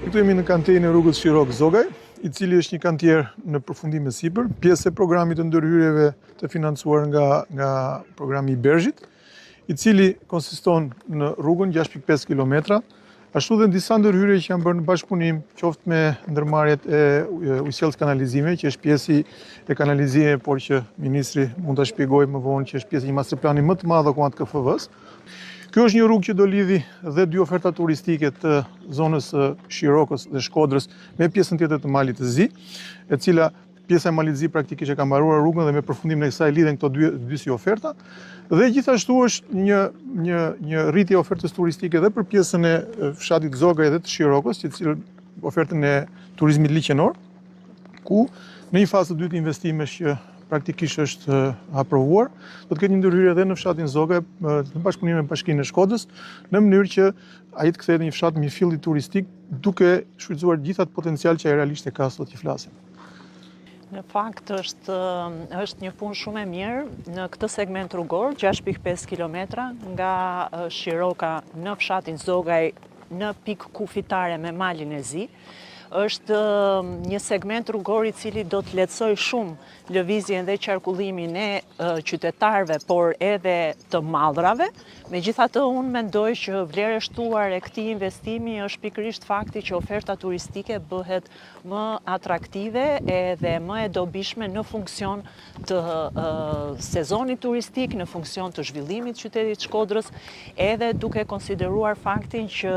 Këtu jemi në kantejrin e rrugës Shirok-Zogaj, i cili është një kantier në përfundim me sipër, pjesë e programit të ndërhyrjeve të financuar nga programi i Bergit, i cili konsiston në rrugën 6.5 km, ashtu dhe në disa ndërhyrje që janë bërë në bashkëpunim, qoftë me ndërmarrjet e ujësjellës kanalizime, që është pjesi e kanalizimit, por që ministri mund ta shpjegojë më vonë që është pjesë e një masterplani më të madh akumat KFV-s. Kjo është një rrugë që do lidhi dhe dy oferta turistike të zonës Shirokës dhe Shkodrës me pjesën tjetër të Malit të Zi, e cila pjesa e Malit të Zi praktikisht e ka mbaruar rrugën dhe me përfundimin e kësaj lidhen këto dy si oferta. Dhe gjithashtu është një rritje ofertës turistike dhe për pjesën e fshatit Zogaj dhe të Shirokës, që cilë ofertën e turizmit liqenor, ku në një fazë të dytë investimesh që praktikisht është aprovuar, do të ketë një ndërhyrje edhe në fshatin Zogaj në bashkëpunim me Bashkinë e Shkodrës, në mënyrë që ai të kthehet në një fshat me filli turistik, duke shfrytzuar gjithë atë potencial që ai realisht e ka sot që flasim. Në fakt është një punë shumë e mirë në këtë segment rrugor, 6.5 km nga Shiroka në fshatin Zogaj në pikë kufitare me Malin e Zi. Është një segment rrugor i cili do të lehtësoj shumë lëvizjen dhe qarkullimin e qytetarëve, por edhe të mallrave. Megjithatë, unë mendoj që vlerë e shtuar e këtij investimi është pikërisht fakti që oferta turistike bëhet më atraktive edhe më e dobishme në funksion të sezonit turistik, në funksion të zhvillimit të qytetit Shkodrës, edhe duke konsideruar faktin që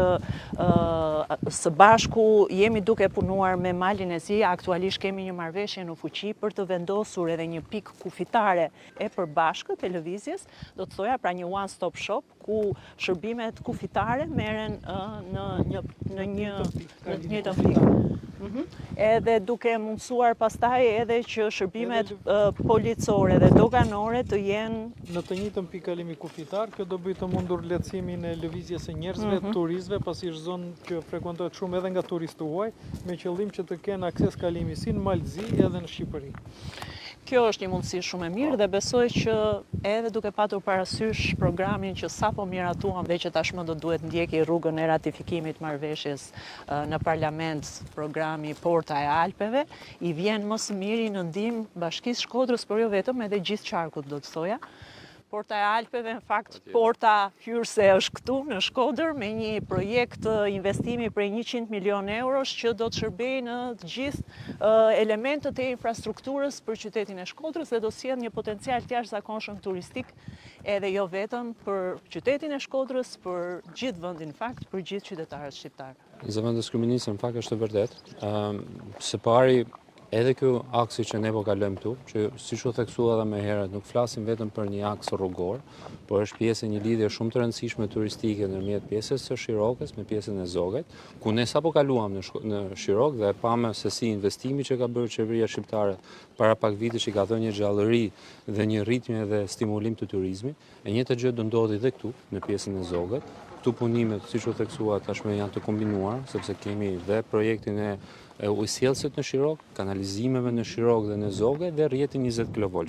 së bashku jemi duke punuar me Malin e Zi, aktualisht kemi një marrëveshje në fuqi për të vendosur edhe një pikë kufitare e përbashkët e lëvizjes, do të thoja pra një one stop shop ku shërbimet kufitare merren në një njëjtën pikë. Edhe duke mundësuar pastaj edhe që shërbimet policore dhe doganore të jenë në të njëjtën pikë kalimi kufitar. Kjo do bëjë të mundur lehtësimin e lëvizjes së njerëzve, turistëve, pasi është zonë që frekuentohet shumë edhe nga turistë huaj, me qëllim që të kenë akses kalimi si në Malë Zi edhe në Shqipëri. Kjo është një mundësi shumë e mirë dhe besoj që edhe duke patur parasysh programin që sapo miratuam dhe që tashmë do duhet ndjeki rrugën e ratifikimit marrëveshjes në parlament, programi Porta e Alpeve, i vjen më së miri në ndihmë Bashkisë Shkodrës, por jo vetëm edhe gjithë qarkut, do të thoja. Porta e Alpeve, në fakt, porta hyrëse është këtu në Shkodër me një projekt investimi prej 100 milion eurosh që do të shërbejë në të gjithë elementët e infrastrukturës për qytetin e Shkodrës dhe do sjellë një potencial të jashtëzakonshëm turistik edhe jo vetëm për qytetin e Shkodrës, për gjithë vendin, në fakt, për gjithë qytetarët shqiptarë. Zëvendës kryeministër, në fakt është e vërtet. Së pari, edhe kjo aksi që ne po kalojmë këtu, që siç u theksua edhe më herët, nuk flasim vetëm për një aks rrugor, por është pjesë e një lidhje shumë të rëndësishme turistike ndërmjet pjesës së Shirokës me pjesën e Zogajt, ku ne sapo kaluam në Shirokë dhe pamë se si investimi që ka bërë qeveria shqiptare para pak vitesh i ka dhënë një gjallëri dhe një ritme dhe stimulim të turizmit. E njëjta gjë do ndodhi edhe këtu në pjesën e Zogajt. Këtu punimet, siç u theksua, tashmë janë të kombinuar, sepse kemi dhe projektin e ujësjellësit në Shirokë, kanalizimeve në Shirokë dhe në Zogaj dhe rrjetin 20 kV.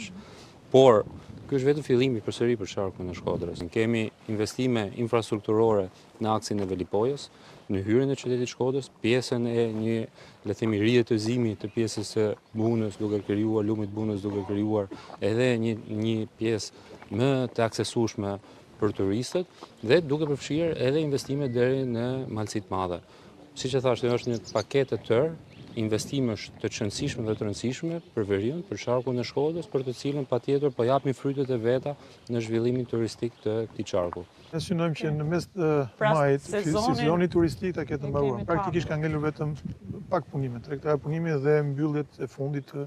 Por ky është vetëm fillimi përsëri për qarkun e Shkodrës. Kemi investime infrastrukturore në aksin e Velipojës, në hyrjen e qytetit Shkodrës, pjesën e një, le të themi, rijetëzimit të pjesës së Bunës, duke krijuar lumit Bunës, duke krijuar edhe një pjesë më të aksesueshme për turistët dhe duke përfshirë edhe investime deri në Malësitë Madhe. Siç e thashë, është një paketë të tërë investimesh të rëndësishme dhe të rëndësishme për veriun, për qarkun e Shkodrës, për të cilën patjetër po japim frytet e veta në zhvillimin turistik të këtij qarku. Ne synojmë që në mes të majit, sezoni turistik ta ketë mbaruar. Praktikisht ka ngelur vetëm pak punime, tregtare punime dhe mbylljet e fundit të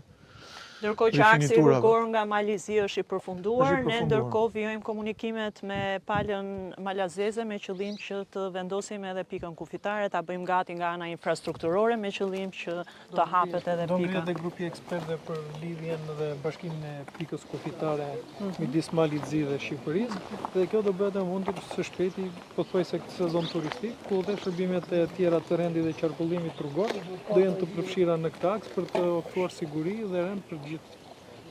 ndërkohë që aksi rrugor nga Mali i Zi është i përfunduar, ne ndërkohë vijojmë komunikimet me palën malazeze me qëllim që të vendosim edhe pikën kufitare, ta bëjmë gati nga ana infrastrukturore me qëllim që të hapet edhe pika. Do ngrihet edhe grupi ekspertëve për lidhjen dhe bashkimin e pikës kufitare midis Malit të Zi dhe Shqipërisë, dhe kjo do bëhet e mundur së shpejti, pothuajse këtë sezon turistik, ku dhe shërbimet e tjera të rendit dhe qarkullimit rrugor do jenë të përfshira në këtë aks për të ofruar siguri dhe rend për gjithë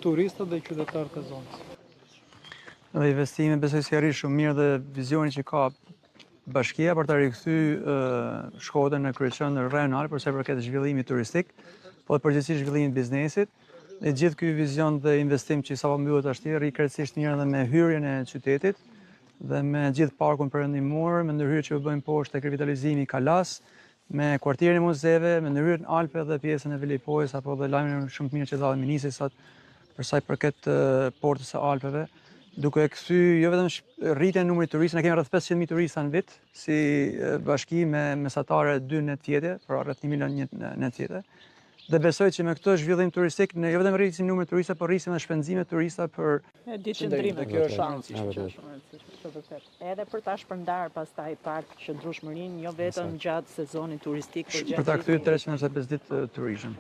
turistët dhe qytetarët e zonës. Dhe investime besoj se arrin shumë mirë dhe vizioni që ka bashkia për të rikthy Shkodrën në kryeqendër rajonale për sa i përket zhvillimit turistik, po dhe përgjithsisht zhvillimit biznesit. Dhe gjithë ky vizion dhe investim që sapo mbyllet tashti rri krejtësisht mirë edhe me hyrjen e qytetit dhe me gjithë parkun perëndimor, me ndërhyrje që u bëjnë poshtë tek revitalizimi i Kalas, me kuartierin e muzeve, me ndërhyrjen në Alpe dhe pjesën e Velipojës apo dhe lajmin shumë të mirë që dha ministri sot për sa i përket portës së Alpeve, duke kthy jo vetëm rritjen e numrit turistëve, ne kemi rreth 500.000 turista në vit, si bashki me mesatare 2 netjete, pra rreth 1 milion netjete. Dhe besoj që me këtë zhvillim turistik ne jo vetëm rrisim numrin e turistëve, por rrisim edhe shpenzimet turista për Diqëndrimet. Kjo është Edhe për ta shpërndar pastaj pak qëndrueshmërinë, jo vetëm gjatë sezonit turistik, por për ta kthyer 365 ditë turizëm.